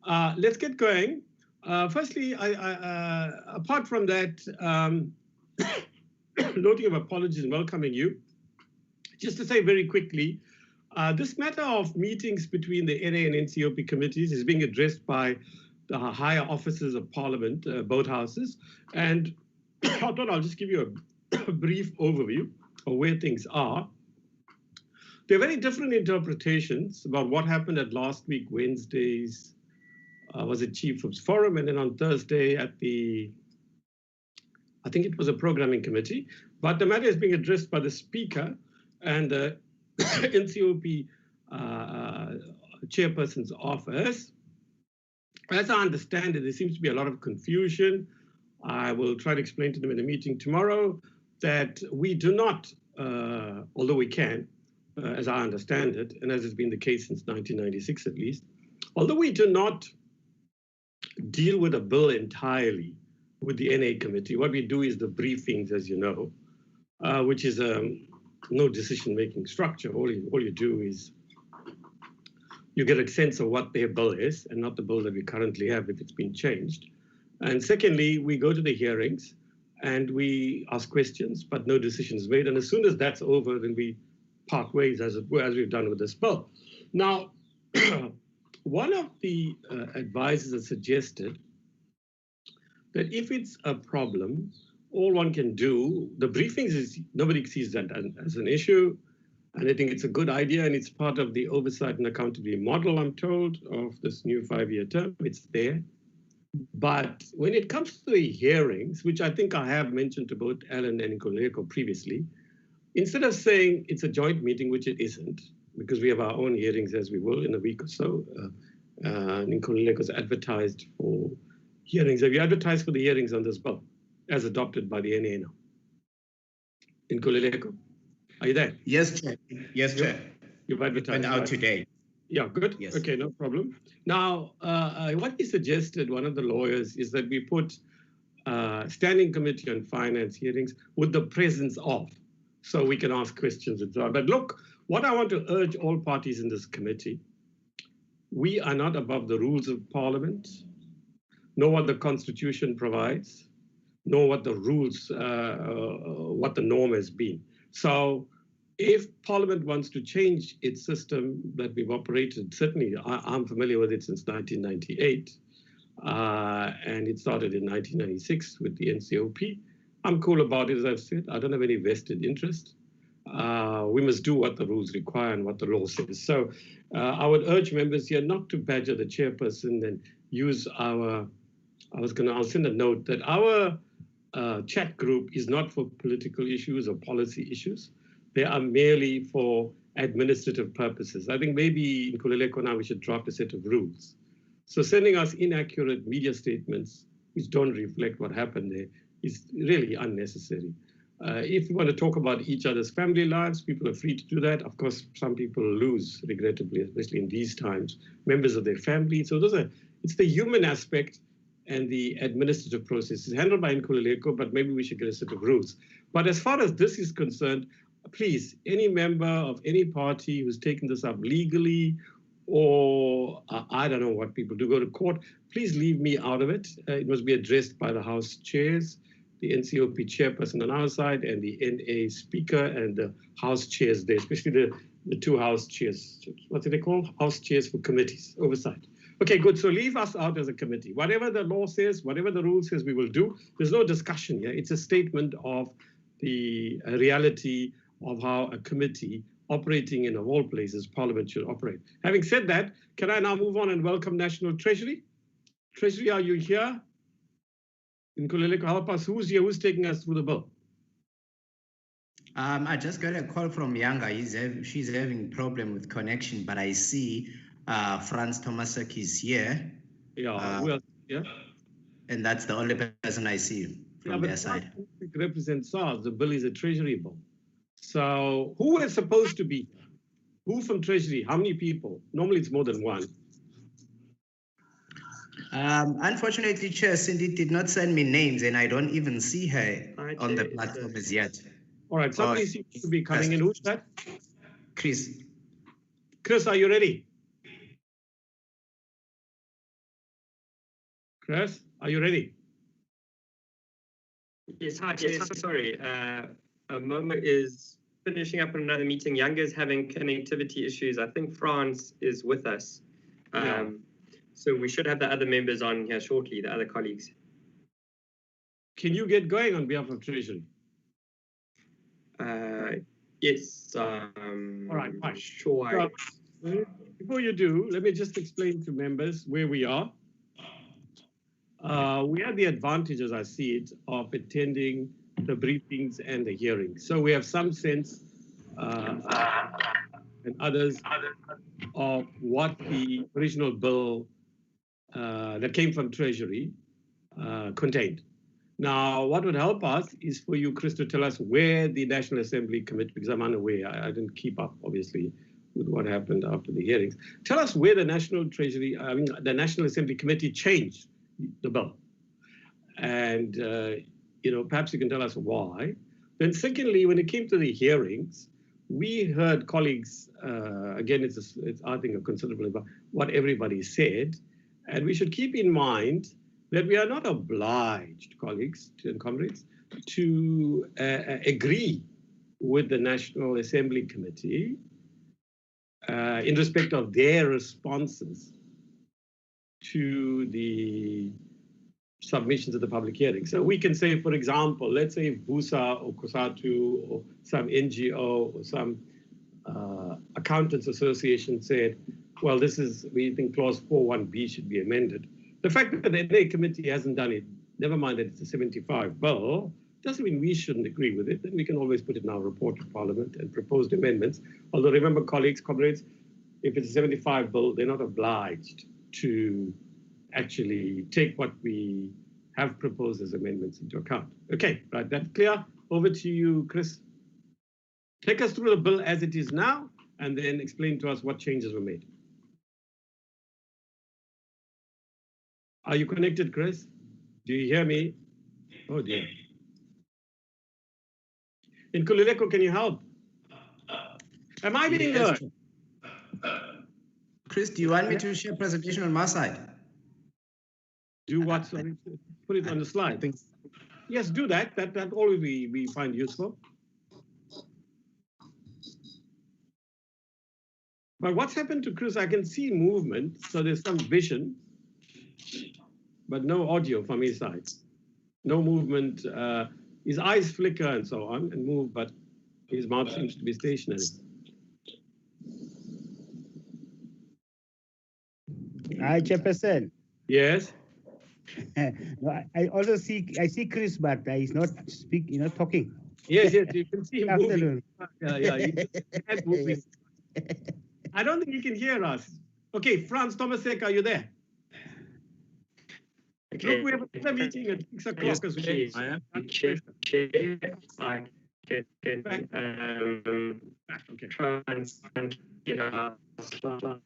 Let's get going. Firstly, apart from that, noting of apologies and welcoming you, just to say very quickly, this matter of meetings between the NA and NCOP committees is being addressed by the higher officers of Parliament, both houses. And I thought I'll just give you a brief overview of where things are. There are very different interpretations about what happened at last week, Wednesday's, was it Chiefs Forum, and then on Thursday at the, I think it was a programming committee, but the matter is being addressed by the Speaker and the NCOP chairperson's office. As I understand it, there seems to be a lot of confusion. I will try to explain to them in a meeting tomorrow that we do not, although we can, as I understand it, and as has been the case since 1996 at least, although we do not deal with a bill entirely with the NA committee, what we do is the briefings, as you know, which is no decision-making structure. All you do is you get a sense of what their bill is and not the bill that we currently have if it's been changed. And secondly, we go to the hearings and we ask questions, but no decision is made. And as soon as that's over, then we part ways, as it were, as we've done with this bill. Now, one of the advisors has suggested that if it's a problem, all one can do, the briefings is, nobody sees that as an issue, and I think it's a good idea, and it's part of the oversight and accountability model, I'm told, of this new 5-year term. It's there. But when it comes to the hearings, which I think I have mentioned to both Alan and Nkululeko previously, instead of saying it's a joint meeting, which it isn't, because we have our own hearings as we will in a week or so, Nkuleko's advertised for hearings. Have you advertised for the hearings on this bill as adopted by the NA now? Nkululeko? Are you there? Yes, Chair. Yes, Chair. You've advertised. Went out today. Yeah, good. Yes. Okay, no problem. Now, what he suggested, one of the lawyers, is that we put Standing Committee on Finance hearings with the presence of, so we can ask questions and so on. But look, what I want to urge all parties in this committee, we are not above the rules of Parliament, nor what the Constitution provides, nor what the rules, what the norm has been. So if Parliament wants to change its system that we've operated, certainly I'm familiar with it since 1998, and it started in 1996 with the NCOP. I'm cool about it, as I've said. I don't have any vested interest. We must do what the rules require and what the law says. So I would urge members here not to badger the chairperson and use our, I'll send a note that our chat group is not for political issues or policy issues. They are merely for administrative purposes. I think maybe in Nkululeko now we should draft a set of rules. So sending us inaccurate media statements which don't reflect what happened there is really unnecessary. If you want to talk about each other's family lives, people are free to do that. Of course, some people lose, regrettably, especially in these times, members of their family. So it's the human aspect and the administrative process is handled by Nkululeko, but maybe we should get a set of rules. But as far as this is concerned, please, any member of any party who's taken this up legally, or I don't know what people do, go to court, please leave me out of it. It must be addressed by the House chairs, the NCOP chairperson on our side, and the NA speaker and the House chairs there, especially the two House chairs. What do they call? House chairs for committees, oversight. Okay, good. So leave us out as a committee. Whatever the law says, whatever the rule says, we will do. There's no discussion here. It's a statement of the reality of how a committee operating in, of all places, Parliament should operate. Having said that, can I now move on and welcome National Treasury? Treasury, are you here? Nkululeko, help us. Who's here? Who's taking us through the bill? I just got a call from Yanga. She's having a problem with connection, but I see Franz Tomasek is here. Yeah, who else? Yeah. And that's the only person I see from their side. It represents SARS. The bill is a Treasury bill. So who is supposed to be? Who from Treasury? How many people? Normally it's more than one. Unfortunately, Chair, Cindy did not send me names, and I don't even see her on the platform as yet. All right, somebody seems to be coming in. Who's that? Chris. Chris, are you ready? Chris, are you ready? Yes, hi, Chair. Sorry, Momo is finishing up on another meeting. Younger's having connectivity issues. I think France is with us. So we should have the other members on here shortly, the other colleagues. Can you get going on behalf of Treasury? Yes. All right, fine. Sure. So, before you do, let me just explain to members where we are. We have the advantage, as I see it, of attending the briefings and the hearings. So we have some sense and others of what the original bill that came from Treasury contained. Now, what would help us is for you, Chris, to tell us where the National Assembly Committee, because I'm unaware, I didn't keep up, obviously, with what happened after the hearings. Tell us where the National Assembly Committee changed the bill. And, perhaps you can tell us why. Then secondly, when it came to the hearings, we heard colleagues, again, it's I think, a considerable about what everybody said. And we should keep in mind that we are not obliged, colleagues and comrades, to agree with the National Assembly Committee in respect of their responses to the submissions of the public hearing. So we can say, for example, let's say BUSA or COSATU or some NGO or some accountants association said, well, we think clause 4.1b should be amended. The fact that the NA committee hasn't done it, never mind that it's a 75 bill, doesn't mean we shouldn't agree with it. Then we can always put it in our report to Parliament and proposed amendments. Although remember, colleagues, comrades, if it's a 75 bill, they're not obliged to actually take what we have proposed as amendments into account. Okay, right, that's clear. Over to you, Chris. Take us through the bill as it is now, and then explain to us what changes were made. Are you connected, Chris? Do you hear me? Oh dear. In Kulileko, can you help? Am I being heard? Chris, do you want me to share presentation on my side? Do what? Sorry, put it on the slide. Yes, do that. That always we find useful. But what's happened to Chris? I can see movement, so there's some vision, but no audio from his side. No movement. His eyes flicker and so on and move, but his mouth seems to be stationary. Hi, Chairperson. Yes. No, I see Chris, but he's not talking. Yes, you can see him moving. Afternoon. He's moving. I don't think he can hear us. Okay, Franz Tomasek, are you there? Okay. Look, we have another meeting at 6 o'clock as well. I am. Chair, I can Okay. try and get a slide.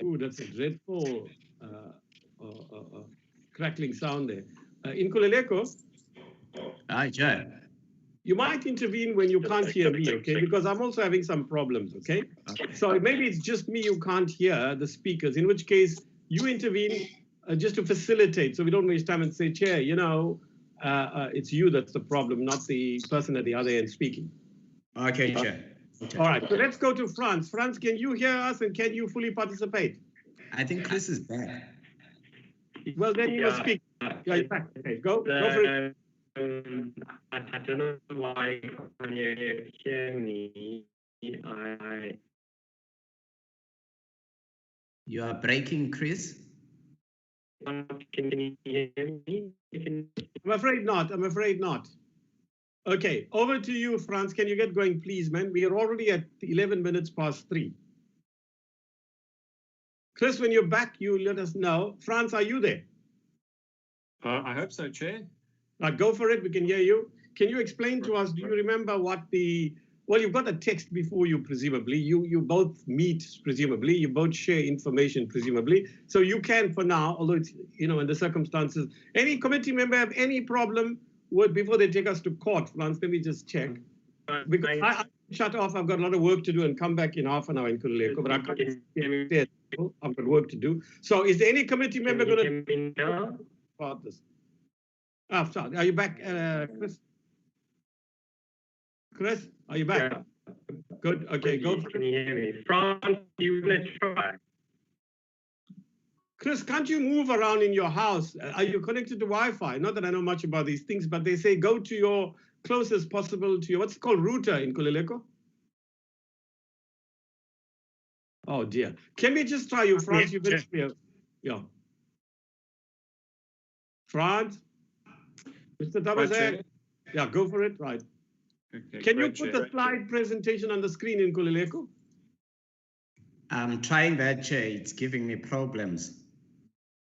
Ooh, that's a dreadful crackling sound there. In Kulileko, Hi, Chair. you might intervene when you can't hear me, okay? Because I'm also having some problems, okay? So maybe it's just me you can't hear the speakers, in which case you intervene just to facilitate, so we don't waste time and say, Chair, it's you that's the problem, not the person at the other end speaking. Okay, Chair. All right, so let's go to Franz. Franz, can you hear us and can you fully participate? I think Chris is back. Well, then you must speak. Yeah, you're back. Okay, go for it. I don't know why when you hear me. You are breaking, Chris. Can you hear me? I'm afraid not. I'm afraid not. Okay, over to you, Franz. Can you get going, please, man? We are already at 11 minutes past 3. Chris, when you're back, you let us know. Franz, are you there? I hope so, Chair. Go for it. We can hear you. Can you explain to us, do you remember what well, you've got a text before you, presumably. You both meet, presumably. You both share information, presumably. So you can, for now, although it's, in the circumstances, any committee member have any problem before they take us to court, Franz? Let me just check. Because shut off. I've got a lot of work to do and come back in half an hour in Kulileko, but I can't stay. I've got work to do. So is there any committee member going to hear me now? about this? Ah, sorry. Are you back, Chris? Chris, are you back? Yeah. Good. Okay, go. Can you hear me? France, you want to try? Chris, can't you move around in your house? Are you connected to Wi-Fi? Not that I know much about these things, but they say go to your closest possible to your, what's it called, router in Kulileko? Oh dear. Can we just try you, France? You've been here. Yeah. France? Mr. Thomas, yeah, go for it. Right. Okay, Can you put the slide presentation on the screen in Kulileko? I'm trying that, Chair. It's giving me problems.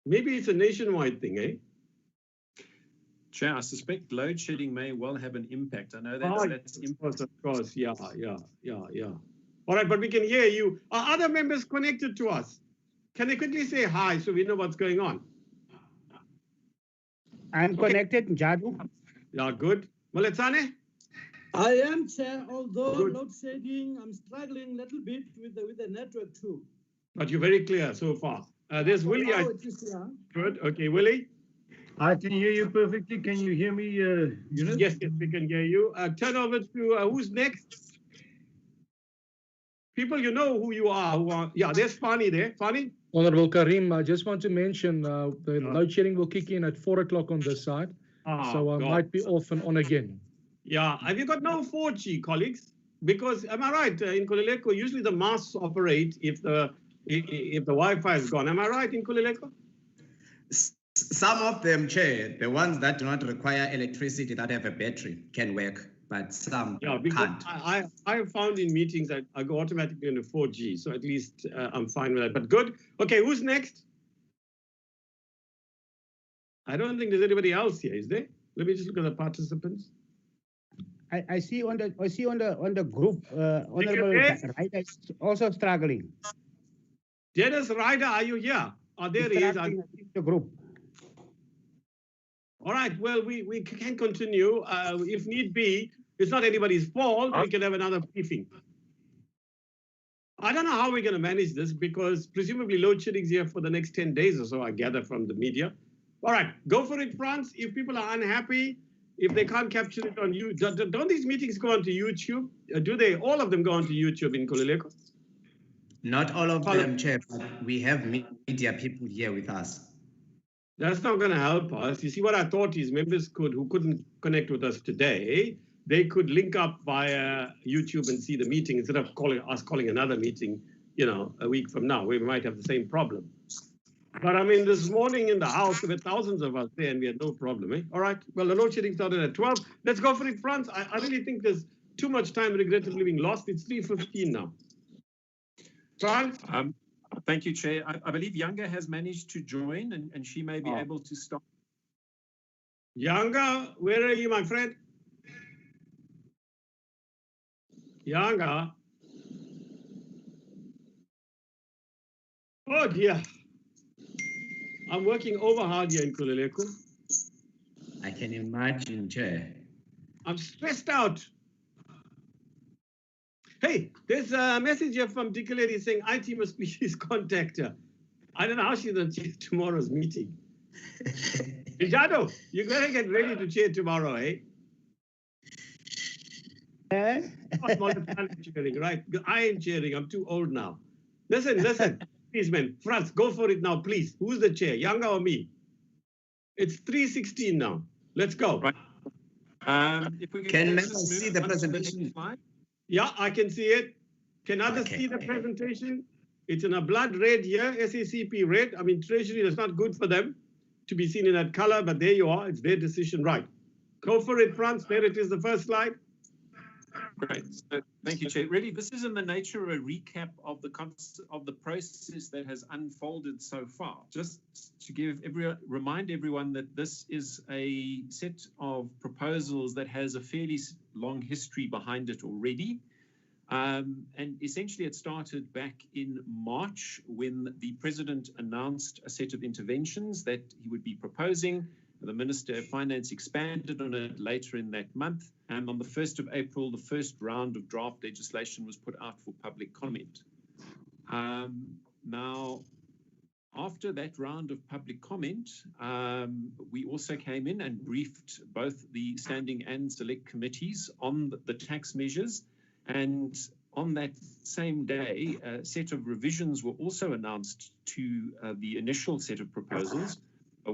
Maybe it's a nationwide thing, eh? Chair, I suspect load shedding may well have an impact. I know that's of course, yeah. All right, but we can hear you. Are other members connected to us? Can they quickly say hi so we know what's going on? I'm connected, Jadu. Yeah, good. Maletsane? I am, Chair, although load shedding, I'm struggling a little bit with the network too. But you're very clear so far. There's Willie. Good. Okay, Willie. I can hear you perfectly. Can you hear me, Eunice? Yes, we can hear you. Turn over to who's next? People, you know who you are. Yeah, there's Fani there. Fani? Honorable Karim, I just want to mention the load shedding will kick in at 4 o'clock on this side. So I might be off and on again. Yeah, have you got no 4G, colleagues? Because, am I right, in Kulileko, usually the masts operate if the Wi-Fi is gone. Am I right in Kulileko? Some of them, Chair, the ones that do not require electricity that have a battery can work, but some can't. I have found in meetings that I go automatically into 4G, so at least I'm fine with that. But good. Okay, who's next? I don't think there's anybody else here, is there? Let me just look at the participants. I see on the group, Honorable Ryder is also struggling. Dennis Ryder, are you here? Oh, there he is. The group. All right. Well, we can continue if need be. It's not anybody's fault. We can have another briefing. I don't know how we're going to manage this because presumably load shedding is here for the next 10 days or so, I gather from the media. All right, go for it, France. If people are unhappy, if they can't capture it on you, don't these meetings go onto YouTube? Do they? All of them go onto YouTube in Kulileko? Not all of them, Chair, but we have media people here with us. That's not going to help us. You see, what I thought is members who couldn't connect with us today, they could link up via YouTube and see the meeting instead of calling another meeting, a week from now. We might have the same problem. But I mean, this morning in the House, there were thousands of us there and we had no problem. Eh? All right. Well, the load shedding started at 12. Let's go for it, France. I really think there's too much time regrettably being lost. It's 3:15 now. France? Thank you, Chair. I believe Younger has managed to join and she may be able to start. Younger, where are you, my friend? Younger. Oh, dear. I'm working over hard here in Kulileko. I can imagine, Chair. I'm stressed out. Hey, there's a message here from Dikoledi saying IT must be his contactor. I don't know how she's going to chair tomorrow's meeting. Ijado, you're going to get ready to chair tomorrow, eh? Cheering, right? I ain't cheering. I'm too old now. Listen. Please, man. France, go for it now, please. Who's the chair, Younger or me? It's 3:16 now. Let's go. Right. If we can members see the presentation? Yeah, I can see it. Can others see the presentation? It's in a blood red here, SACP red. I mean, Treasury, that's not good for them to be seen in that color, but there you are. It's their decision, right? Go for it, France. There it is, the first slide. Great. So, thank you, Chair. Really, this is in the nature of a recap of the process that has unfolded so far. Just to remind everyone that this is a set of proposals that has a fairly long history behind it already. And essentially, it started back in March when the President announced a set of interventions that he would be proposing. The Minister of Finance expanded on it later in that month. And on the 1st of April, the first round of draft legislation was put out for public comment. Now, after that round of public comment, we also came in and briefed both the standing and select committees on the tax measures. And on that same day, a set of revisions were also announced to the initial set of proposals,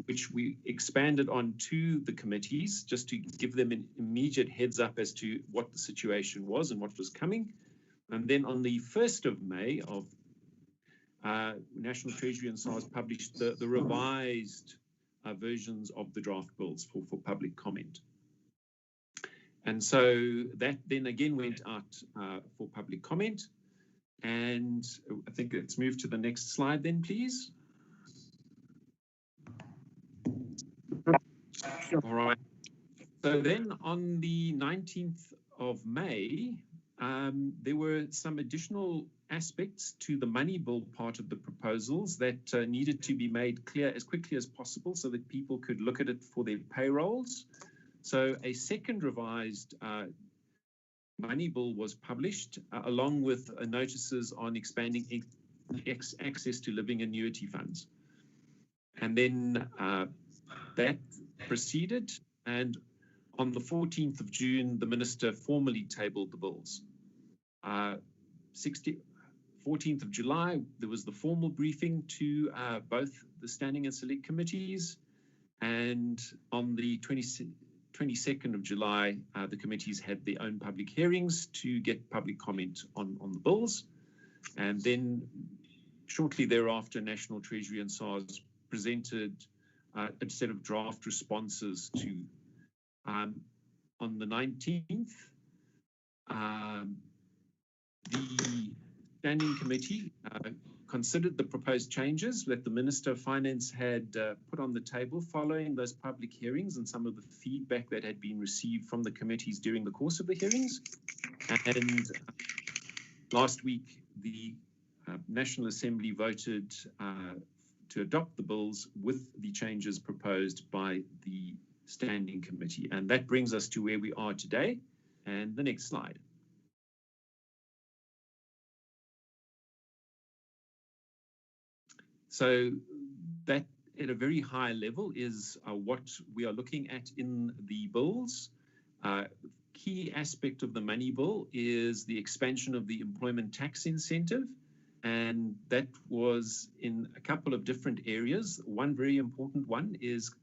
which we expanded on to the committees just to give them an immediate heads up as to what the situation was and what was coming. And then on the 1st of May of National Treasury and SARS published the revised versions of the draft bills for public comment. And so that then again went out for public comment. And I think let's move to the next slide then, please. All right. So then on the 19th of May, there were some additional aspects to the money bill part of the proposals that needed to be made clear as quickly as possible so that people could look at it for their payrolls. So a second revised money bill was published along with notices on expanding access to living annuity funds. And then that proceeded, and on the 14th of June, the Minister formally tabled the bills. 14th of July, there was the formal briefing to both the standing and select committees, and on the 22nd of July, the committees had their own public hearings to get public comment on the bills. And then shortly thereafter, National Treasury and SARS presented a set of draft responses to, on the 19th, the Standing Committee considered the proposed changes that the Minister of Finance had put on the table following those public hearings and some of the feedback that had been received from the committees during the course of the hearings. And last week, the National Assembly voted to adopt the bills with the changes proposed by the Standing Committee. And that brings us to where we are today. And the next slide. So that at a very high level is what we are looking at in the bills. Key aspect of the money bill is the expansion of the employment tax incentive. And that was in a couple of different areas. One very important one is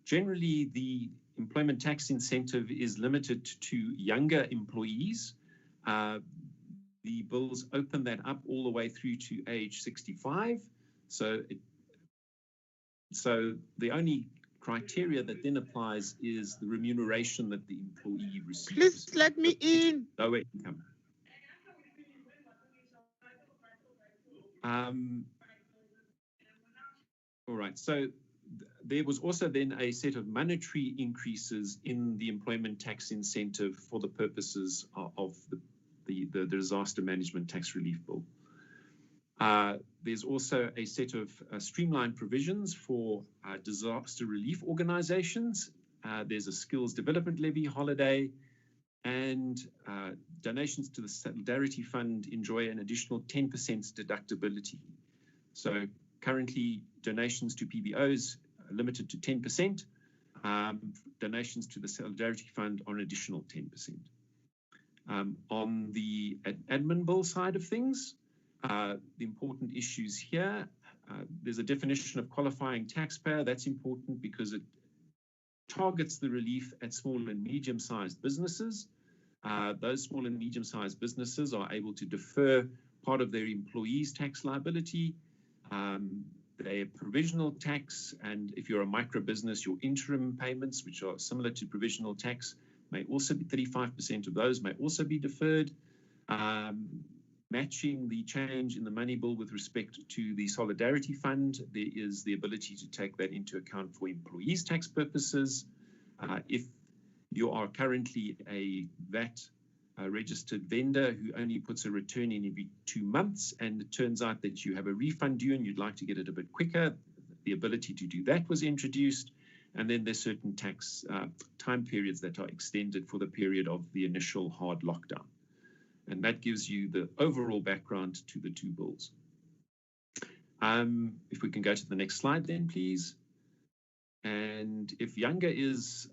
generally the employment tax incentive is limited to younger employees. The bills open that up all the way through to age 65. So the only criteria that then applies is the remuneration that the employee receives. Please let me in. Lower income. All right, so there was also then a set of monetary increases in the employment tax incentive for the purposes of the disaster management tax relief bill. There's also a set of streamlined provisions for disaster relief organizations. There's a skills development levy holiday, and donations to the Solidarity Fund enjoy an additional 10% deductibility. So currently donations to PBOs are limited to 10%. Donations to the Solidarity Fund are an additional 10%. On the admin bill side of things, the important issues here, there's a definition of qualifying taxpayer. That's important because it targets the relief at small and medium-sized businesses. Those small and medium-sized businesses are able to defer part of their employees' tax liability. Their provisional tax, and if you're a micro business, your interim payments, which are similar to provisional tax, may also be 35% of those may also be deferred. Matching the change in the money bill with respect to the Solidarity Fund, there is the ability to take that into account for employees' tax purposes. If you are currently a VAT registered vendor who only puts a return in every 2 months, and it turns out that you have a refund due and you'd like to get it a bit quicker, the ability to do that was introduced. And then there's certain tax time periods that are extended for the period of the initial hard lockdown. And that gives you the overall background to the two bills. If we can go to the next slide then, please. And if Younger is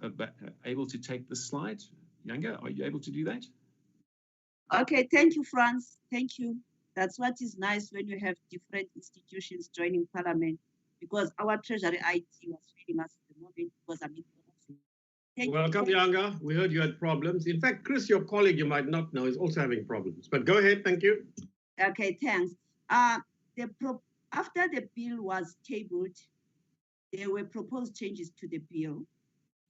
able to take the slide. Younger, are you able to do that? Okay, thank you, Franz. Thank you. That's what is nice when you have different institutions joining Parliament, because our Treasury IT was failing us at the moment because I'm in the office. Welcome, Younger. We heard you had problems. In fact, Chris, your colleague, you might not know, is also having problems. But go ahead, thank you. Okay, thanks. After the bill was tabled, there were proposed changes to the bill,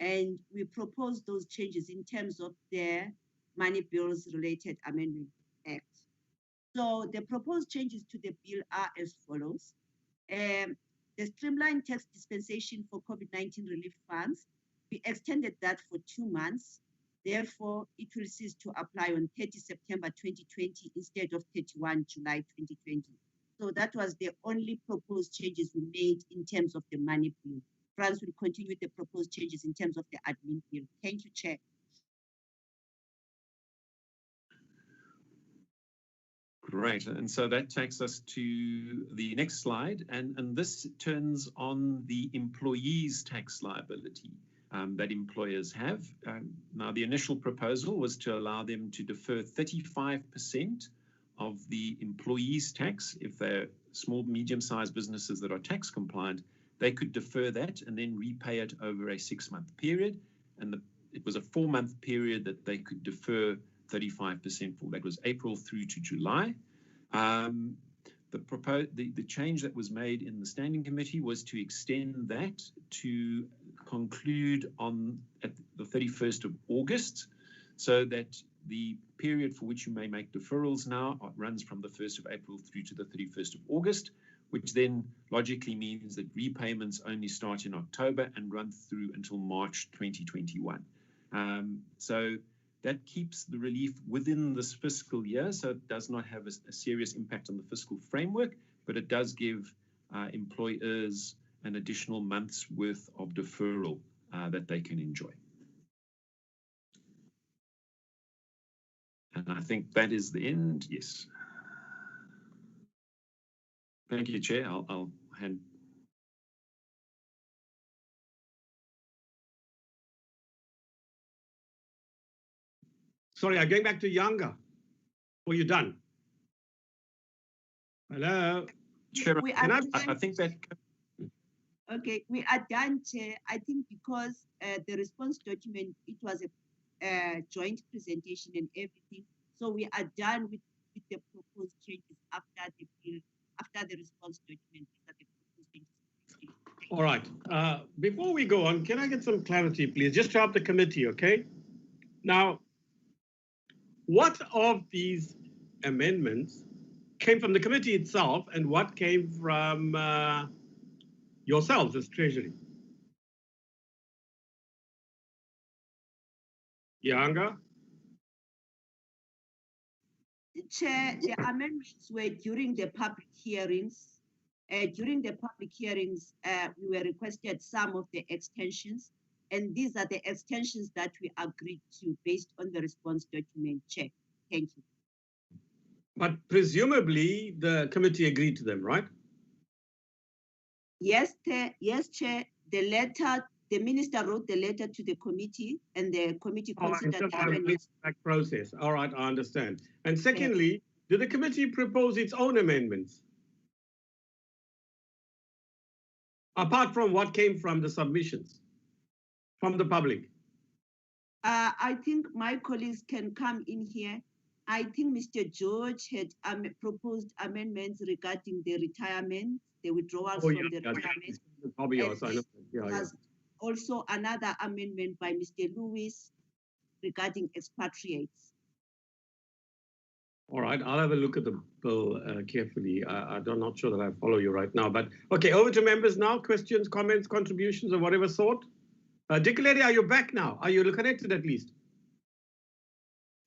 and we proposed those changes in terms of the Money Bills Related Amendment Act. So the proposed changes to the bill are as follows. The streamlined tax dispensation for COVID-19 relief funds, we extended that for 2 months. Therefore, it will cease to apply on 30 September 2020 instead of 31 July 2020. So that was the only proposed changes we made in terms of the money bill. France will continue with the proposed changes in terms of the admin bill. Thank you, Chair. Great, and so that takes us to the next slide, and this turns on the employees' tax liability that employers have. Now, the initial proposal was to allow them to defer 35% of the employees' tax. If they're small, medium-sized businesses that are tax compliant, they could defer that and then repay it over a 6-month period. And it was a 4-month period that they could defer 35% for. That was April through to July. The change that was made in the Standing Committee was to extend that to conclude at the 31st of August, so that the period for which you may make deferrals now runs from the 1st of April through to the 31st of August, which then logically means that repayments only start in October and run through until March 2021. So that keeps the relief within this fiscal year, so it does not have a serious impact on the fiscal framework, but it does give employers an additional month's worth of deferral that they can enjoy. And I think that is the end. Yes. Thank you, Chair. I'll hand. Sorry, I'm going back to Younger. Were you done? Hello? Chair, I think that... Okay, we are done, Chair. I think because the response document, it was a joint presentation and everything. So we are done with the proposed changes after the bill, after the response document. All right. Before we go on, can I get some clarity, please? Just to help the committee, okay? Now, what of these amendments came from the committee itself and what came from yourselves as Treasury? Younger? Chair, the amendments were during the public hearings. During the public hearings, we were requested some of the extensions, and these are the extensions that we agreed to based on the response document, Chair. Thank you. But presumably the committee agreed to them, right? Yes, Chair. The letter, the minister wrote the letter to the committee, and the committee considered the amendments. Process. All right, I understand. And secondly, did the committee propose its own amendments? Apart from what came from the submissions from the public? I think my colleagues can come in here. I think Mr. George had proposed amendments regarding the retirement, the withdrawals from the retirement. There's also another amendment by Mr. Lewis regarding expatriates. All right, I'll have a look at the bill carefully. I'm not sure that I follow you right now, but okay, over to members now. Questions, comments, contributions of whatever sort. Dicoleti, are you back now? Are you connected at least?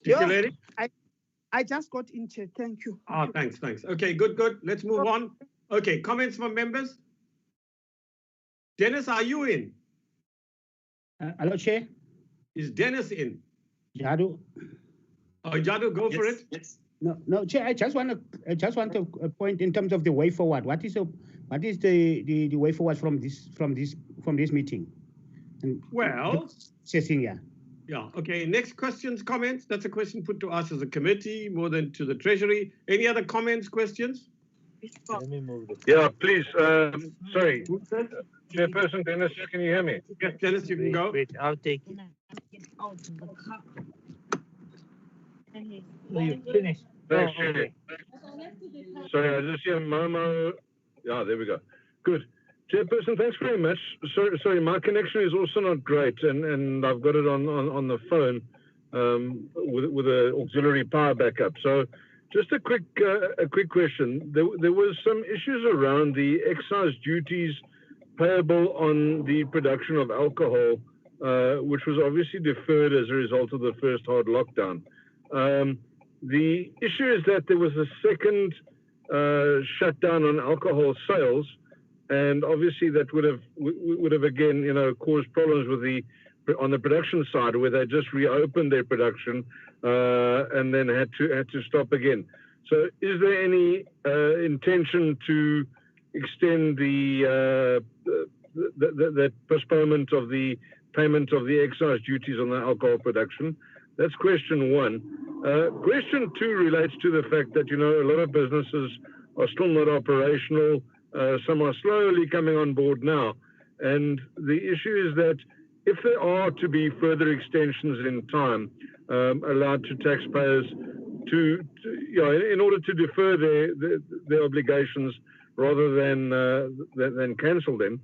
Dicoleti? I just got in, Chair. Thank you. Ah, thanks. Okay, good. Let's move on. Okay, comments from members? Dennis, are you in? Hello, Chair. Is Dennis in? Jadu. Oh, Jadu, go for it. Yes. No, Chair. I just want to point in terms of the way forward. What is the way forward from this meeting? And Well, yeah. Yeah, okay. Next questions, comments? That's a question put to us as a committee more than to the Treasury. Any other comments, questions? Let me move the. Yeah, please. Sorry. Chairperson Dennis, can you hear me? Yes, Dennis, you can go. Wait, I'll take it. No, you finished. Thanks, Chair. Sorry, I just hear Momo. Yeah, there we go. Good. Chairperson, thanks very much. Sorry, my connection is also not great, and I've got it on the phone with an auxiliary power backup. So, just a quick question. There was some issues around the excise duties payable on the production of alcohol, which was obviously deferred as a result of the first hard lockdown. The issue is that there was a second shutdown on alcohol sales. And obviously that would have again, caused problems on the production side, where they just reopened their production and then had to stop again. So, is there any intention to extend that postponement of the payment of the excise duties on the alcohol production? That's question one. Question two relates to the fact that a lot of businesses are still not operational. Some are slowly coming on board now. And the issue is that if there are to be further extensions in time allowed to taxpayers in order to defer their obligations rather than cancel them,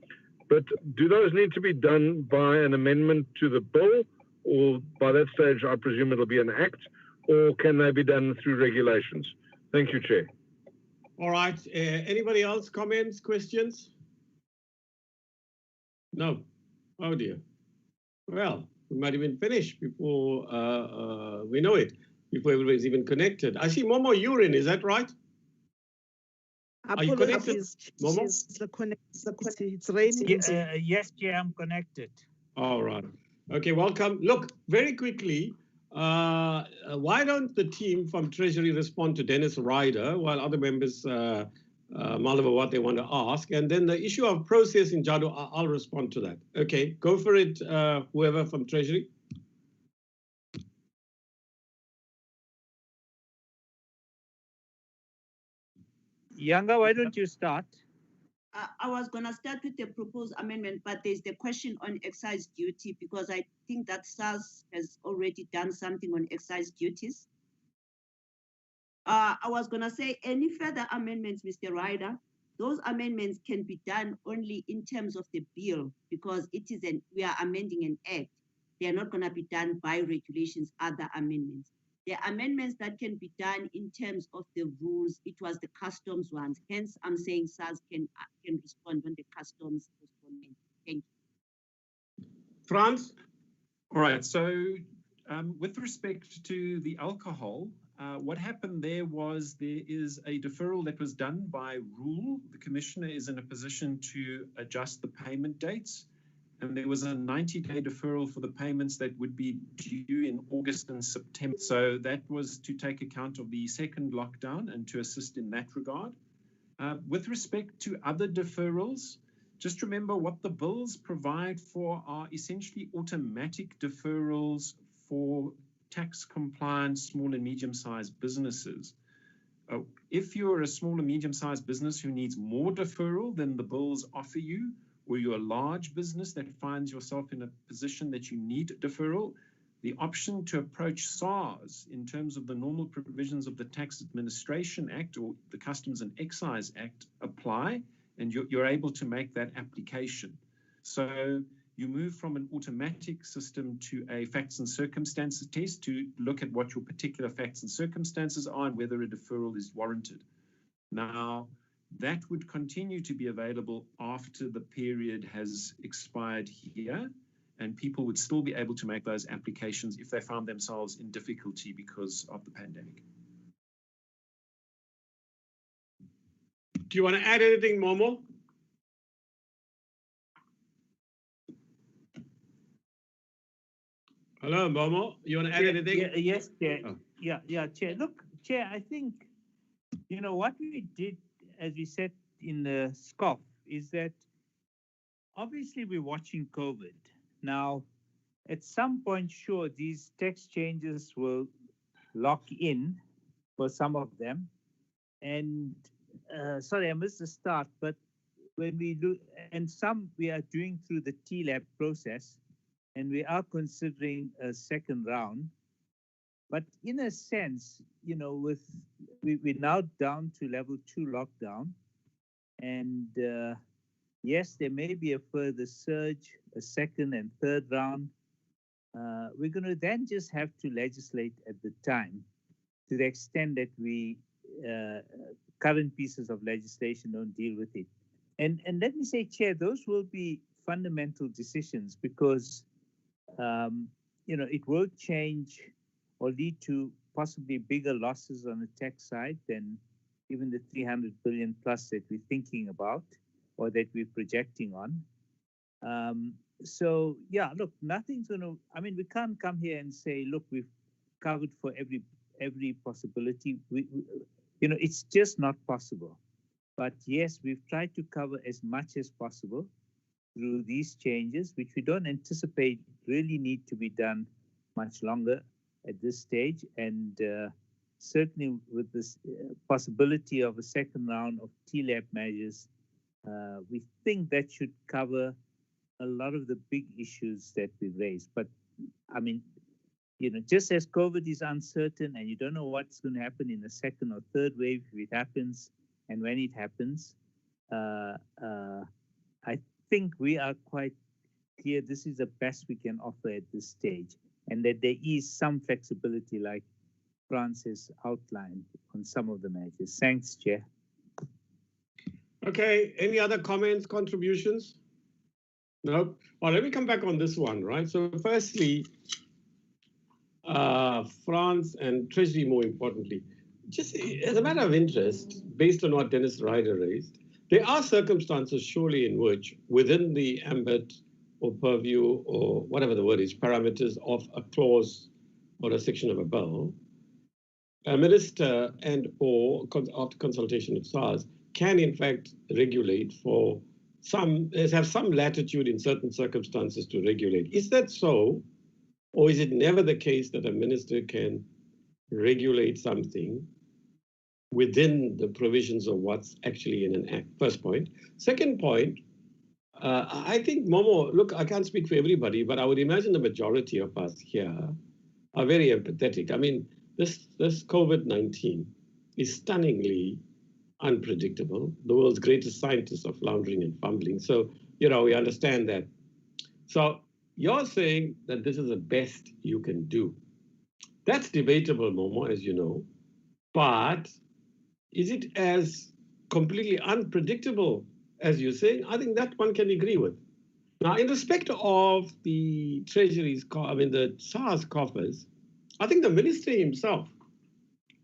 but do those need to be done by an amendment to the bill, or by that stage I presume it'll be an act, or can they be done through regulations? Thank you, Chair. All right. Anybody else? Comments, questions? No. Oh dear. Well, we might even finish before we know it, before everybody's even connected. I see Momo, you're in. Is that right? Are you connected, Momo? It's raining. Yes, Chair, I'm connected. All right. Okay, welcome. Look, very quickly, why don't the team from Treasury respond to Dennis Ryder while other members mull over what they want to ask, and then the issue of processing, Jadu, I'll respond to that. Okay, go for it, whoever from Treasury. Yanga, why don't you start? I was going to start with the proposed amendment, but there's the question on excise duty, because I think that SARS has already done something on excise duties. I was going to say any further amendments, Mr. Ryder, those amendments can be done only in terms of the bill, because we are amending an act. They are not going to be done by regulations, other amendments. The amendments that can be done in terms of the rules, it was the customs ones. Hence, I'm saying SARS can respond on the customs postponement. Thank you. Frans? All right. So with respect to the alcohol, what happened there is a deferral that was done by rule. The commissioner is in a position to adjust the payment dates. And there was a 90-day deferral for the payments that would be due in August and September. So that was to take account of the second lockdown and to assist in that regard. With respect to other deferrals, just remember what the bills provide for are essentially automatic deferrals for tax compliant small and medium-sized businesses. If you're a small and medium-sized business who needs more deferral than the bills offer you, or you're a large business that finds yourself in a position that you need deferral, the option to approach SARS in terms of the normal provisions of the Tax Administration Act or the Customs and Excise Act apply, and you're able to make that application. So you move from an automatic system to a facts and circumstances test to look at what your particular facts and circumstances are and whether a deferral is warranted. Now, that would continue to be available after the period has expired here, and people would still be able to make those applications if they found themselves in difficulty because of the pandemic. Do you want to add anything, Momo? Hello, Momo. You want to add anything? Yes, Chair. Oh. Yeah, Chair. Look, Chair, I think, what we did, as we said in the SCOF, is that obviously we're watching COVID. Now, at some point, sure, these tax changes will lock in for some of them. And sorry, I missed the start, but when we do, and some we are doing through the TLAB process, and we are considering a second round. But in a sense, with we're now down to level 2 lockdown, and yes, there may be a further surge, a second and third round. We're going to then just have to legislate at the time, to the extent that we current pieces of legislation don't deal with it. And let me say, Chair, those will be fundamental decisions because it will change or lead to possibly bigger losses on the tax side than even the 300 billion plus that we're thinking about or that we're projecting on. So yeah, look, nothing's going to. I mean, we can't come here and say, look, we've covered for every possibility. It's just not possible. But yes, we've tried to cover as much as possible through these changes, which we don't anticipate really need to be done much longer at this stage. And certainly with this possibility of a second round of TLAB measures, we think that should cover a lot of the big issues that we raised. But I mean, just as COVID is uncertain and you don't know what's going to happen in the second or third wave, if it happens and when it happens, I think we are quite clear this is the best we can offer at this stage, and that there is some flexibility like France has outlined on some of the measures. Thanks, Chair. Okay, any other comments, contributions? No? Well, let me come back on this one, right? So firstly, France and Treasury, more importantly, just as a matter of interest, based on what Dennis Ryder raised, there are circumstances surely in which within the ambit or purview or whatever the word is, parameters of a clause or a section of a bill, a minister and or after consultation with SARS can in fact regulate for have some latitude in certain circumstances to regulate. Is that so? Or is it never the case that a minister can regulate something within the provisions of what's actually in an act? First point. Second point, I think, Momo, look, I can't speak for everybody, but I would imagine the majority of us here are very empathetic. I mean, this COVID-19 is stunningly unpredictable. The world's greatest scientists are floundering and fumbling. So, we understand that. So you're saying that this is the best you can do. That's debatable, Momo, as you know. But is it as completely unpredictable as you're saying? I think that one can agree with. Now, in respect of the Treasury's, the SARS coffers, I think the minister himself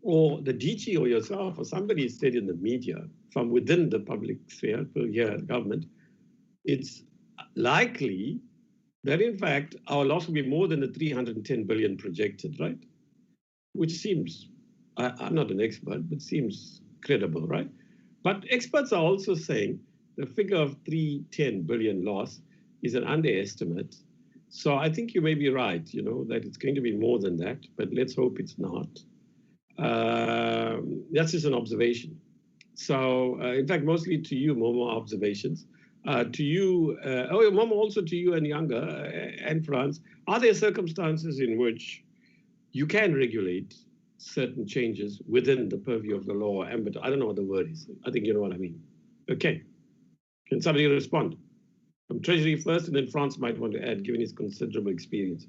or the DG or yourself or somebody said in the media from within the public sphere, here, government, it's likely that in fact our loss will be more than the 310 billion projected, right? Which seems, I'm not an expert, but seems credible, right? But experts are also saying the figure of 310 billion loss is an underestimate. So I think you may be right, that it's going to be more than that, but let's hope it's not. That's just an observation. So, in fact, mostly to you, Momo, observations. To you, Momo, also to you and Younger and France, are there circumstances in which you can regulate certain changes within the purview of the law? But I don't know what the word is. I think you know what I mean. Okay. Can somebody respond? From Treasury first, and then France might want to add, given his considerable experience.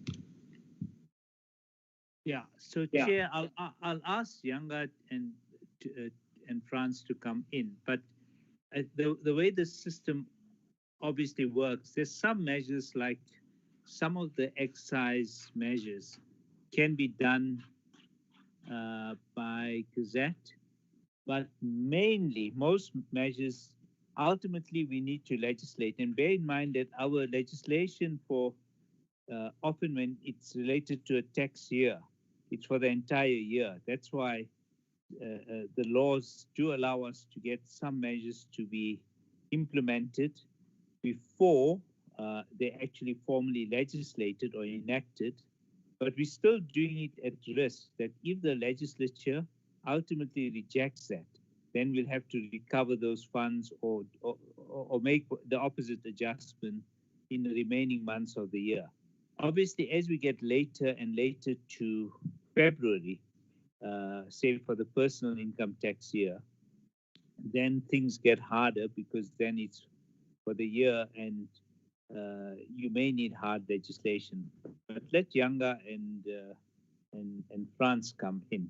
Yeah. So, Chair, I'll ask Younger and France to come in. But the way the system obviously works, there's some measures like some of the excise measures can be done by Gazette, but mainly most measures ultimately we need to legislate. And bear in mind that our legislation for often when it's related to a tax year, it's for the entire year. That's why the laws do allow us to get some measures to be implemented before they're actually formally legislated or enacted. But we're still doing it at risk that if the legislature ultimately rejects that, then we'll have to recover those funds or make the opposite adjustment in the remaining months of the year. Obviously, as we get later and later to February, say for the personal income tax year, then things get harder because then it's for the year and you may need hard legislation. But let Yanga and France come in.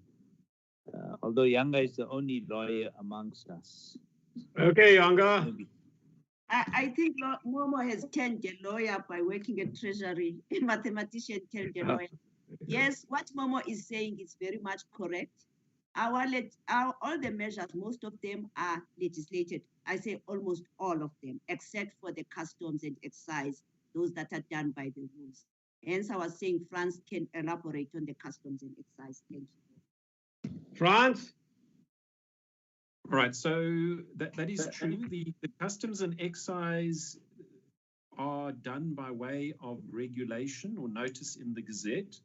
Although Yanga is the only lawyer amongst us. Okay, Yanga. I think Momo has turned a lawyer by working at Treasury. A mathematician turned a lawyer. Yes, what Momo is saying is very much correct. All the measures, most of them are legislated. I say almost all of them, except for the customs and excise, those that are done by the rules. Hence, I was saying France can elaborate on the customs and excise. Thank you. France? All right, so that is true. The customs and excise are done by way of regulation or notice in the Gazette.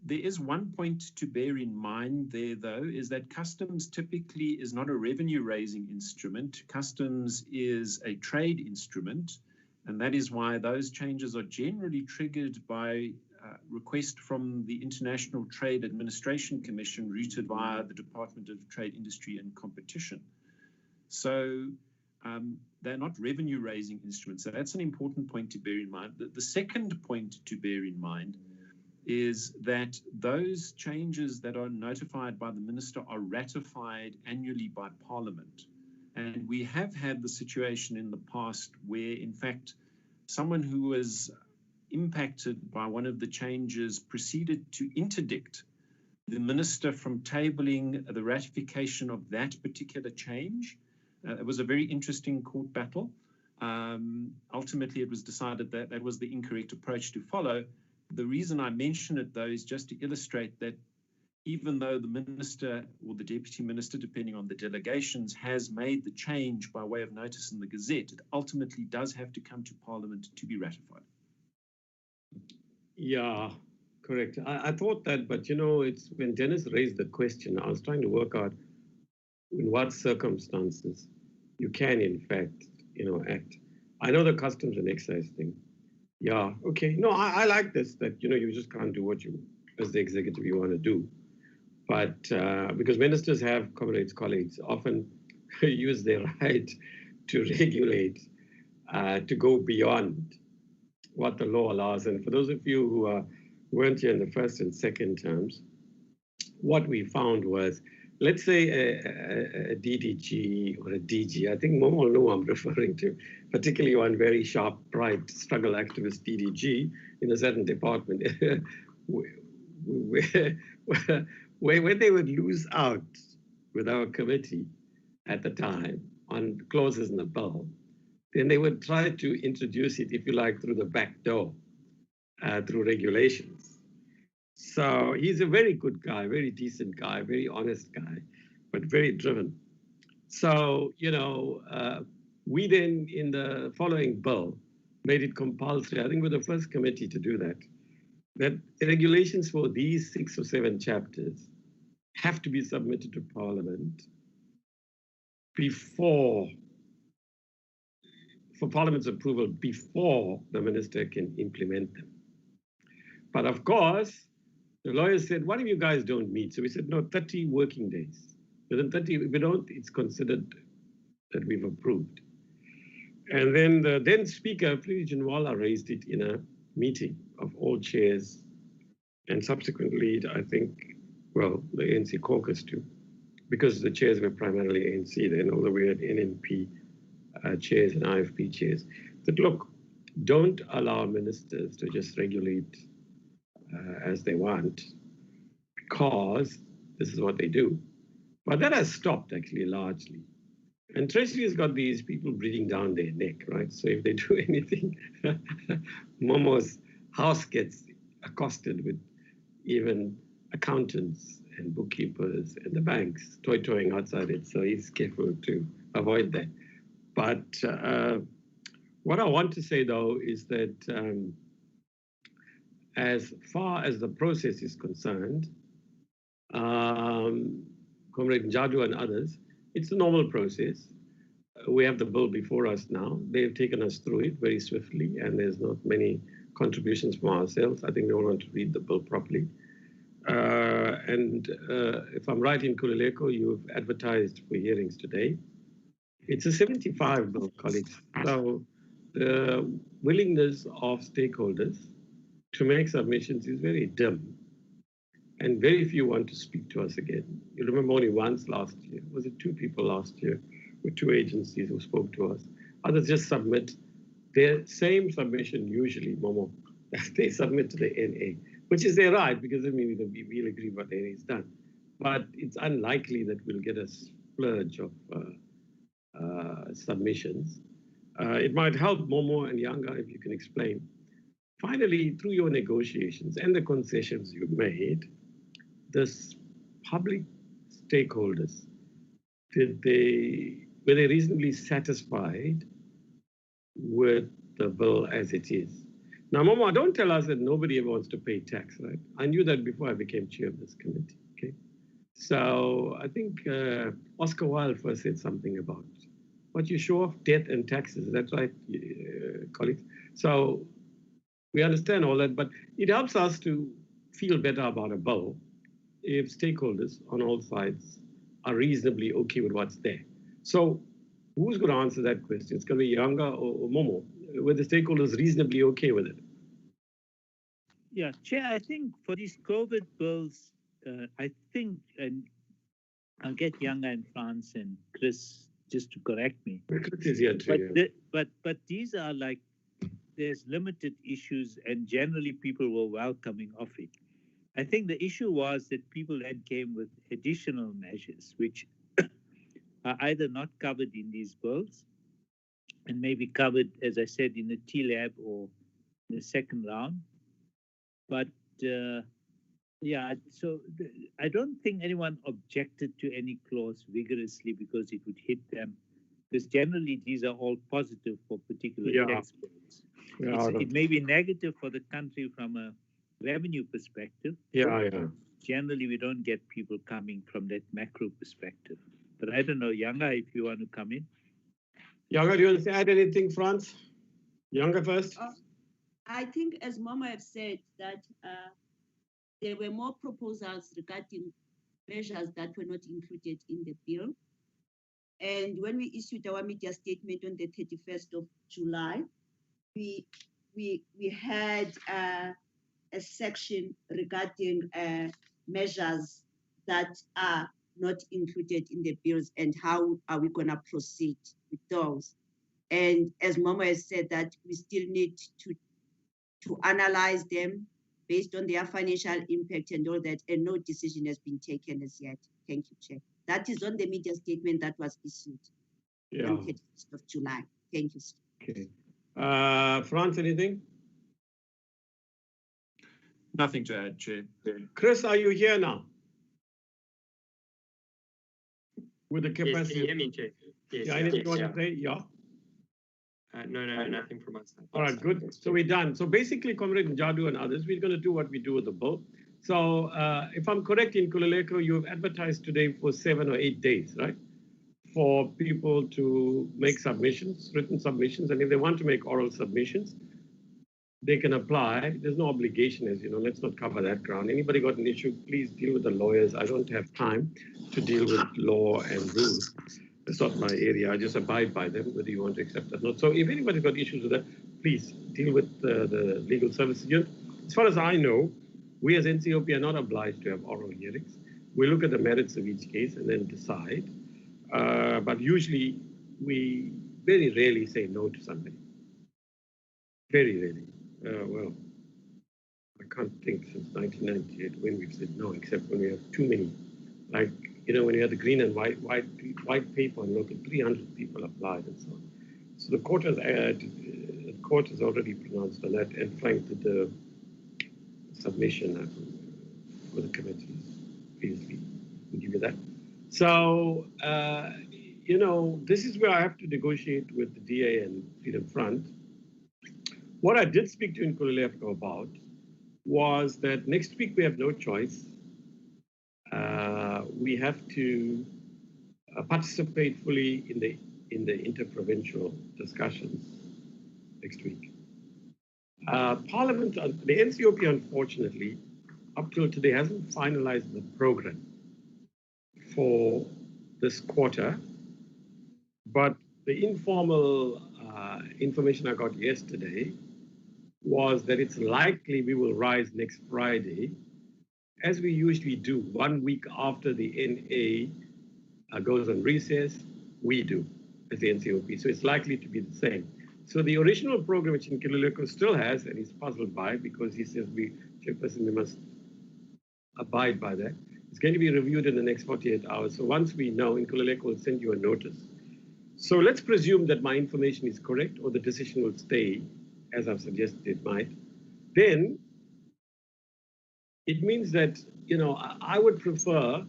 There is one point to bear in mind there, though, is that customs typically is not a revenue-raising instrument. Customs is a trade instrument, and that is why those changes are generally triggered by request from the International Trade Administration Commission routed via the Department of Trade, Industry and Competition. So they're not revenue-raising instruments. So that's an important point to bear in mind. The second point to bear in mind is that those changes that are notified by the minister are ratified annually by Parliament. And we have had the situation in the past where, in fact, someone who was impacted by one of the changes proceeded to interdict the minister from tabling the ratification of that particular change. It was a very interesting court battle. Ultimately, it was decided that that was the incorrect approach to follow. The reason I mention it, though, is just to illustrate that even though the minister or the deputy minister, depending on the delegations, has made the change by way of notice in the Gazette, it ultimately does have to come to Parliament to be ratified. Yeah, correct. I thought that, but you know, it's when Dennis raised the question, I was trying to work out in what circumstances you can, in fact, act. I know the customs and excise thing. Yeah, okay. No, I like this, that, you just can't do what you, as the executive, you want to do. But because ministers have, comrades, colleagues, often use their right to regulate, to go beyond what the law allows. And for those of you who weren't here in the first and second terms, what we found was, let's say a DDG or a DG, I think Momo will know what I'm referring to, particularly one very sharp, bright struggle activist DDG in a certain department, where they would lose out with our committee at the time on clauses in the bill, then they would try to introduce it, if you like, through the back door, through regulations. So he's a very good guy, very decent guy, very honest guy, but very driven. So, we then, in the following bill, made it compulsory. I think we're the first committee to do that. That the regulations for these 6 or 7 chapters have to be submitted to Parliament for Parliament's approval before the minister can implement them. But of course, the lawyers said, what if you guys don't meet? So we said, no, 30 working days. Within 30, if we don't, it's considered that we've approved. And then the then Speaker, Janwala, raised it in a meeting of all chairs, and subsequently, I think, well, the ANC caucus too, because the chairs were primarily ANC then, although we had NNP chairs and IFP chairs, that look, don't allow ministers to just regulate as they want, because this is what they do. But that has stopped, actually, largely. And Treasury has got these people breathing down their neck, right? So if they do anything, Momo's house gets accosted with even accountants and bookkeepers and the banks toying outside it. So he's careful to avoid that. But what I want to say, though, is that as far as the process is concerned, Comrade Njadu and others, it's a normal process. We have the bill before us now. They've taken us through it very swiftly, and there's not many contributions from ourselves. I think we all want to read the bill properly. And if I'm right in Kulileko, you've advertised for hearings today. It's a 75 bill, colleagues. So the willingness of stakeholders to make submissions is very dim. And very few want to speak to us again. You remember only once last year. Was it 2 people last year with 2 agencies who spoke to us? Others just submit their same submission, usually, Momo, they submit to the NA, which is their right, because I mean, we'll agree what the NA has done. But it's unlikely that we'll get a splurge of submissions. It might help Momo and Yanga if you can explain. Finally, through your negotiations and the concessions you made, this public stakeholders, were they reasonably satisfied with the bill as it is? Now, Momo, don't tell us that nobody ever wants to pay tax, right? I knew that before I became chair of this committee, okay? So I think Oscar Wilde first said something about what you show off debt and taxes. That's right, colleagues. So we understand all that, but it helps us to feel better about a bill if stakeholders on all sides are reasonably okay with what's there. So who's going to answer that question? It's going to be Yanga or Momo. Were the stakeholders reasonably okay with it? Yeah, Chair, I think for these COVID bills, I think, and I'll get Yanga and France and Chris just to correct me. Chris is here too. But these are like, there's limited issues and generally people were welcoming of it. I think the issue was that people then came with additional measures, which are either not covered in these bills and maybe covered, as I said, in the TLAB or the second round. But yeah, so I don't think anyone objected to any clause vigorously because it would hit them. Because generally these are all positive for particular tax bills. Yeah, it may be negative for the country from a revenue perspective. Yeah. Generally, we don't get people coming from that macro perspective. But I don't know, Yanga, if you want to come in. Yanga, do you want to add anything, France? Yanga first. I think, as Mama have said, that there were more proposals regarding measures that were not included in the bill. And when we issued our media statement on the 31st of July, we had a section regarding measures that are not included in the bills and how are we going to proceed with those. And as Mama has said, that we still need to analyze them based on their financial impact and all that, and no decision has been taken as yet. Thank you, Chair. That is on the media statement that was issued on 31st of July. Thank you, sir. Okay. France, anything? Nothing to add, Chair. Chris, are you here now? With the capacity. Yes, can you hear me, Chair? Yes, yeah, anything you want to say? Yeah. No, nothing from us. All right, good. So we're done. So basically, Comrade Njadu and others, we're going to do what we do with the bill. So if I'm correct in Kulileko, you've advertised today for 7 or 8 days, right? For people to make submissions, written submissions. And if they want to make oral submissions, they can apply. There's no obligation, as you know. Let's not cover that ground. Anybody got an issue, please deal with the lawyers. I don't have time to deal with law and rules. It's not my area. I just abide by them, whether you want to accept it or not. So if anybody's got issues with that, please deal with the legal services unit. As far as I know, we as NCOP are not obliged to have oral hearings. We look at the merits of each case and then decide. But usually, we very rarely say no to somebody. Very rarely. Well, I can't think since 1998 when we've said no, except when we have too many. Like, you know, when you had the green and white paper on local, 300 people applied and so on. So the court has already pronounced on that, and Frank did the submission for the committees previously. We'll give you that. So, this is where I have to negotiate with the DA and Freedom Front. What I did speak to Nkululeko about was that next week we have no choice. We have to participate fully in the interprovincial discussions next week. Parliament, the NCOP, unfortunately, up till today hasn't finalized the program for this quarter, but the informal information I got yesterday was that it's likely we will rise next Friday, as we usually do, 1 week after the NA goes on recess, we do as the NCOP. So it's likely to be the same. So the original program, which Nkululeko still has, and he's puzzled by because he says Chairperson, we must abide by that, it's going to be reviewed in the next 48 hours. So once we know, Nkululeko will send you a notice. So let's presume that my information is correct, or the decision will stay as I've suggested it might. Then it means that, I would prefer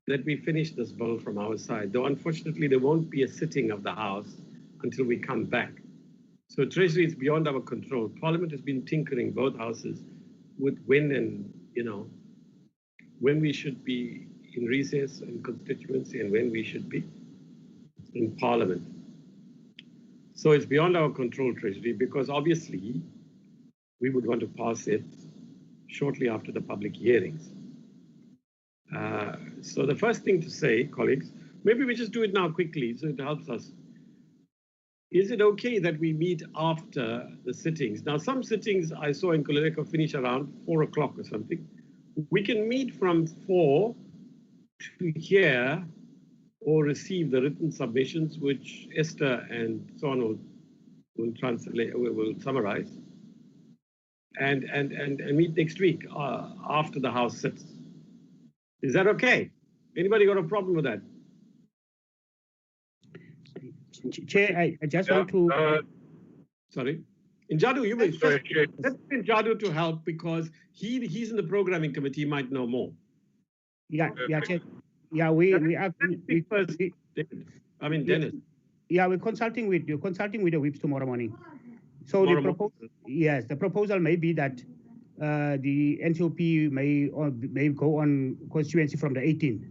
that we finish this bill from our side, though unfortunately there won't be a sitting of the House until we come back. So Treasury is beyond our control. Parliament has been tinkering, both houses, with when and, when we should be in recess and constituency and when we should be in Parliament. So it's beyond our control, Treasury, because obviously we would want to pass it shortly after the public hearings. So the first thing to say, colleagues, maybe we just do it now quickly so it helps us. Is it okay that we meet after the sittings? Now, some sittings I saw in Nkululeko finish around 4 o'clock or something. We can meet from 4 to hear or receive the written submissions, which Esther and so on will translate, will summarize, and meet next week after the House sits. Is that okay? Anybody got a problem with that? Chair, I just want to... Sorry. Njadu, you may... Sorry, Chair. Let's get Njadu to help because he's in the programming committee, he might know more. Yeah, Chair. Yeah, we Dennis. Yeah, we're consulting with the whips tomorrow morning. So the proposal may be that the NCOP may go on constituency from the 18th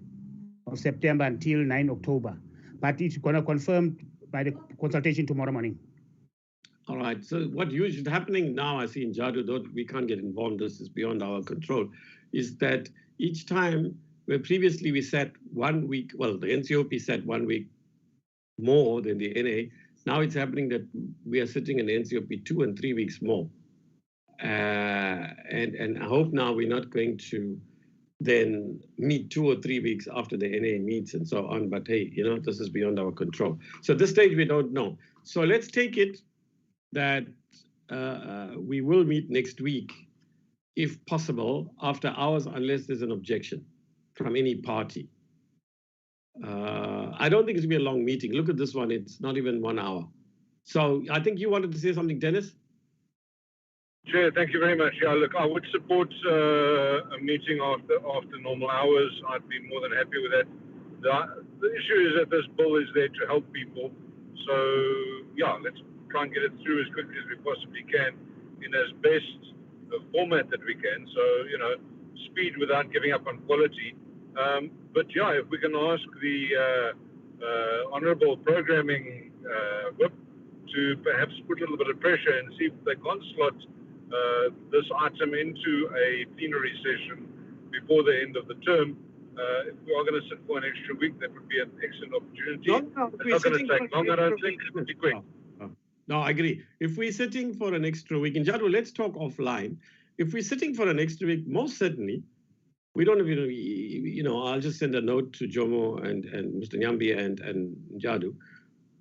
of September until 9 October, but it's going to confirm by the consultation tomorrow morning. All right. So what usually happening now, I see in Jadu, though we can't get involved, this is beyond our control, is that each time where previously we sat 1 week, well, the NCOP sat 1 week more than the NA, now it's happening that we are sitting in the NCOP 2 and 3 weeks more. And I hope now we're not going to then meet 2 or 3 weeks after the NA meets and so on. But hey, this is beyond our control. So at this stage, we don't know. So let's take it that we will meet next week, if possible, after hours, unless there's an objection from any party. I don't think it's going to be a long meeting. Look at this one. It's not even 1 hour. So I think you wanted to say something, Dennis? Chair, thank you very much. Yeah, look, I would support a meeting after normal hours. I'd be more than happy with that. The issue is that this bill is there to help people. So, yeah, let's try and get it through as quickly as we possibly can in as best a format that we can. So, speed without giving up on quality. But, yeah, if we can ask the Honourable Programming Whip to perhaps put a little bit of pressure and see if they can't slot this item into a plenary session before the end of the term. If we are going to sit for an extra week, that would be an excellent opportunity. It's not going to take long, I don't think. It would be quick. No, I agree. If we're sitting for an extra week, and Jadu, let's talk offline. If we're sitting for an extra week, most certainly, we don't even, I'll just send a note to Jomo and Mr. Nyambi and Jadu.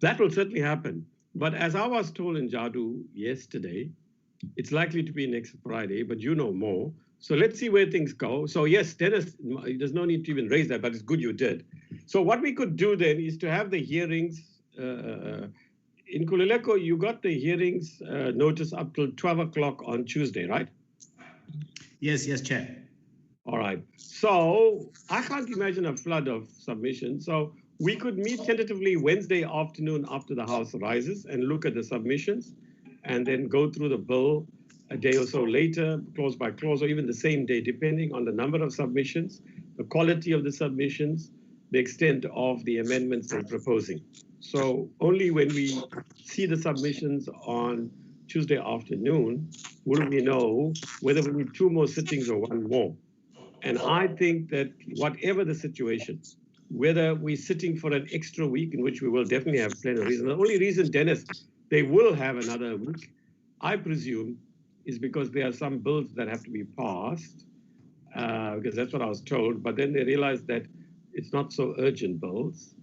That will certainly happen. But as I was told in Jadu yesterday, it's likely to be next Friday, but you know more. So let's see where things go. So yes, Dennis, there's no need to even raise that, but it's good you did. So what we could do then is to have the hearings. In Nkululeko, you got the hearings notice up till 12 o'clock on Tuesday, right? Yes, Chair. All right. So I can't imagine a flood of submissions. So we could meet tentatively Wednesday afternoon after the House rises and look at the submissions and then go through the bill a day or so later, clause by clause, or even the same day, depending on the number of submissions, the quality of the submissions, the extent of the amendments they're proposing. So only when we see the submissions on Tuesday afternoon will we know whether we need 2 more sittings or 1 more. And I think that whatever the situation, whether we're sitting for an extra week, in which we will definitely have plenty of reason. The only reason, Dennis, they will have another week, I presume, is because there are some bills that have to be passed, because that's what I was told. But then they realized that it's not so urgent bills,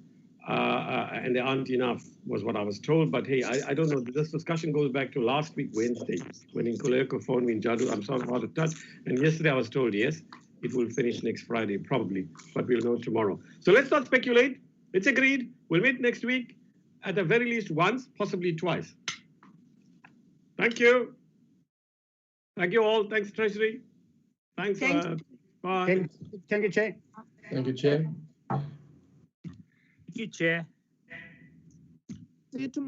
and there aren't enough, was what I was told. But hey, I don't know. This discussion goes back to last week, Wednesday, when Nkululeko phoned me in Jadu. I'm sorry about the touch. And yesterday I was told, yes, it will finish next Friday, probably, but we'll know tomorrow. So let's not speculate. It's agreed. We'll meet next week at the very least once, possibly twice. Thank you. Thank you all. Thanks, Treasury. Thanks. Bye. Thank you, Chair. Thank you, Chair. Thank you, Chair. See you tomorrow.